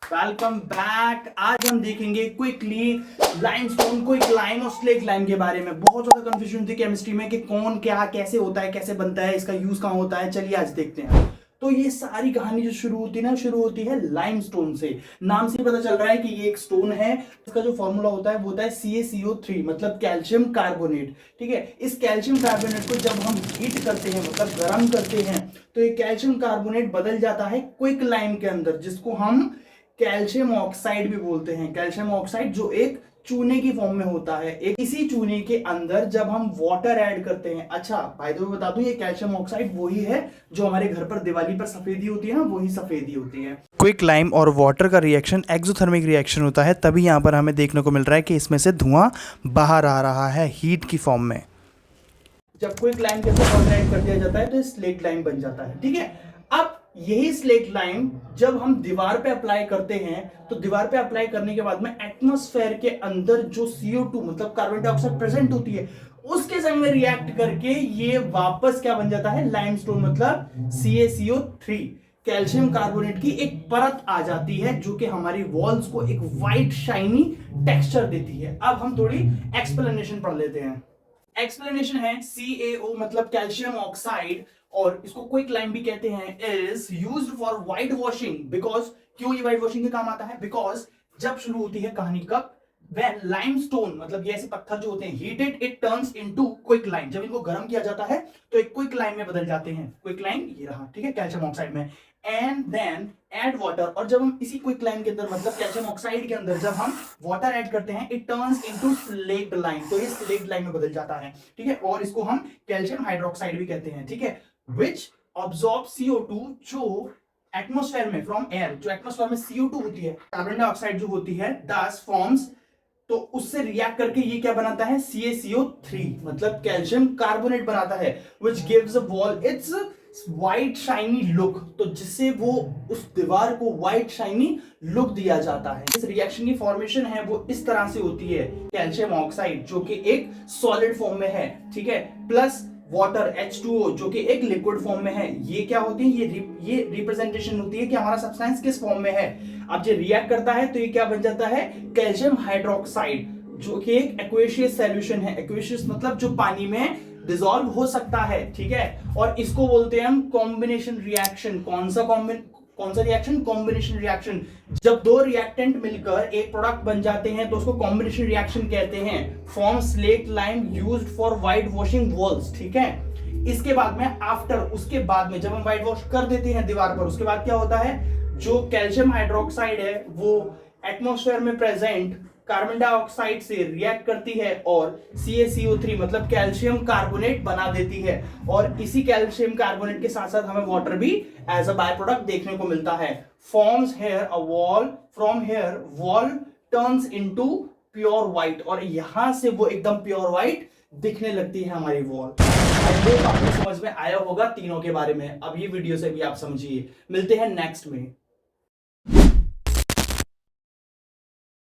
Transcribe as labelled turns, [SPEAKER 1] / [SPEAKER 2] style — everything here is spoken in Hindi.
[SPEAKER 1] Welcome back. आज हम देखेंगे क्विकली लाइमस्टोन, क्विकलाइम और स्लेकलाइम के बारे में। बहुत ज्यादा कंफ्यूजन थी केमिस्ट्री में कि कौन क्या कैसे होता है, कैसे बनता है, इसका यूज कहाँ होता है। चलिए आज देखते हैं। तो ये सारी कहानी जो शुरू होती है ना, शुरू होती है लाइमस्टोन से। नाम से पता चल रहा है कि ये एक स्टोन है। इसका जो फॉर्मूला होता है वो होता है CaCO3, मतलब कैल्शियम कार्बोनेट। ठीक है, इस कैल्शियम कार्बोनेट को जब हम हीट करते हैं, मतलब गर्म करते हैं, तो ये कैल्शियम कार्बोनेट बदल जाता है क्विकलाइम के अंदर, जिसको हम कैल्शियम ऑक्साइड भी बोलते हैं। कैल्शियम ऑक्साइड जो एक चूने की फॉर्म में होता है। एक इसी चूने के अंदर जब हम वाटर ऐड करते हैं, अच्छा भाई तो बता दूं, ये कैल्शियम ऑक्साइड वही है जो हमारे घर पर दिवाली पर सफेदी होती है ना, वही सफेदी होती है। क्विकलाइम और वाटर का रिएक्शन एक्सोथर्मिक रिएक्शन होता है, तभी यहाँ पर हमें देखने को मिल रहा है कि इसमें से धुआं बाहर आ रहा है हीट की फॉर्म में। जब क्विकलाइम के साथ वाटर ऐड कर दिया जाता है तो स्लेकलाइम बन जाता है। ठीक है, अब यही स्लेकलाइम जब हम दीवार पे अप्लाई करते हैं, तो दीवार पे अप्लाई करने के बाद में एटमॉस्फेयर के अंदर जो CO2 मतलब कार्बन डाइऑक्साइड प्रेजेंट होती है, उसके संग में रिएक्ट करके ये वापस क्या बन जाता है, लाइमस्टोन, मतलब CaCO3, कैल्शियम कार्बोनेट की एक परत आ जाती है जो कि हमारी वॉल्स को एक वाइट शाइनी टेक्सचर देती है। अब हम थोड़ी एक्सप्लेनेशन पढ़ लेते हैं। एक्सप्लेनेशन है CaO मतलब कैल्शियम ऑक्साइड, और इसको क्विकलाइम भी कहते हैं, is used for white washing. Because क्यों ये व्हाइट वॉशिंग के काम आता है? बिकॉज जब शुरू होती है कहानी कब, when limestone मतलब ये ऐसे पत्थर जो होते हैं, heated it turns into quicklime। जब इनको गर्म किया जाता है तो एक क्विकलाइम में बदल जाते हैं। क्विकलाइम ये रहा, ठीक है, कैल्शियम ऑक्साइड में। एंड देन ऐड वाटर, और जब हम इसी क्विकलाइम के अंदर मतलब कैल्शियम ऑक्साइड के अंदर जब हम वाटर ऐड करते हैं, it turns into slaked lime, तो ये स्लेक्ड लाइम में बदल जाता है। ठीक है, और इसको हम कैल्शियम हाइड्रोक्साइड भी कहते हैं। ठीक है, विच ऑब्जॉर्ब CO2, जो एटमॉस्फेयर में फ्रॉम एयर, जो एटमॉस्फेयर में CO2 होती है, कार्बन डाइऑक्साइड जो होती है, दस फॉर्म्स, तो उससे रिएक्ट करके ये क्या बनाता है, CaCO3 मतलब कैल्शियम कार्बोनेट बनाता है, which gives a wall its white shiny look। तो जिससे वो उस दीवार को व्हाइट शाइनी लुक दिया जाता है। इस रिएक्शन की फॉर्मेशन है वो इस तरह से होती है, कैल्शियम ऑक्साइड जो कि एक सॉलिड फॉर्म में है, ठीक है, प्लस वाटर H2O जो कि एक लिक्विड फॉर्म में है। ये क्या होती है, ये रिप्रेजेंटेशन होती है कि हमारा सब्सटेंस किस फॉर्म में है। अब जो रिएक्ट करता है तो ये क्या बन जाता है, कैल्शियम हाइड्रोक्साइड, जो कि एक एक्वेशियस सॉल्यूशन है। एक्वेशियस मतलब जो पानी में डिसॉल्व हो सकता है। ठीक है, और इसको बोलते हैं हम कॉम्बिनेशन रिएक्शन। कौन सा रिएक्शन, कॉम्बिनेशन रिएक्शन। जब दो रिएक्टेंट मिलकर एक प्रोडक्ट बन जाते हैं तो उसको कॉम्बिनेशन रिएक्शन कहते हैं। Form slack lime used for white washing walls. ठीक है, इसके बाद में उसके बाद में जब हम व्हाइट वॉश कर देते हैं दीवार पर, उसके बाद क्या होता है, जो कैल्शियम हाइड्रोक्साइड है वो एटमॉस्फेयर में प्रेजेंट कार्बन डाइऑक्साइड से रिएक्ट करती है और CaCO3 मतलब कैल्शियम कार्बोनेट बना देती है। और इसी कैल्शियम कार्बोनेट के साथ साथ हमें वाटर भी एज अ बाय प्रोडक्ट देखने को मिलता है। Forms here a wall, from here wall turns into pure white, और यहां से वो एकदम प्योर व्हाइट दिखने लगती है हमारी वॉल। आई होप आपको समझ में आया होगा तीनों के बारे में। अब ये वीडियो से भी आप समझिए। मिलते हैं नेक्स्ट में।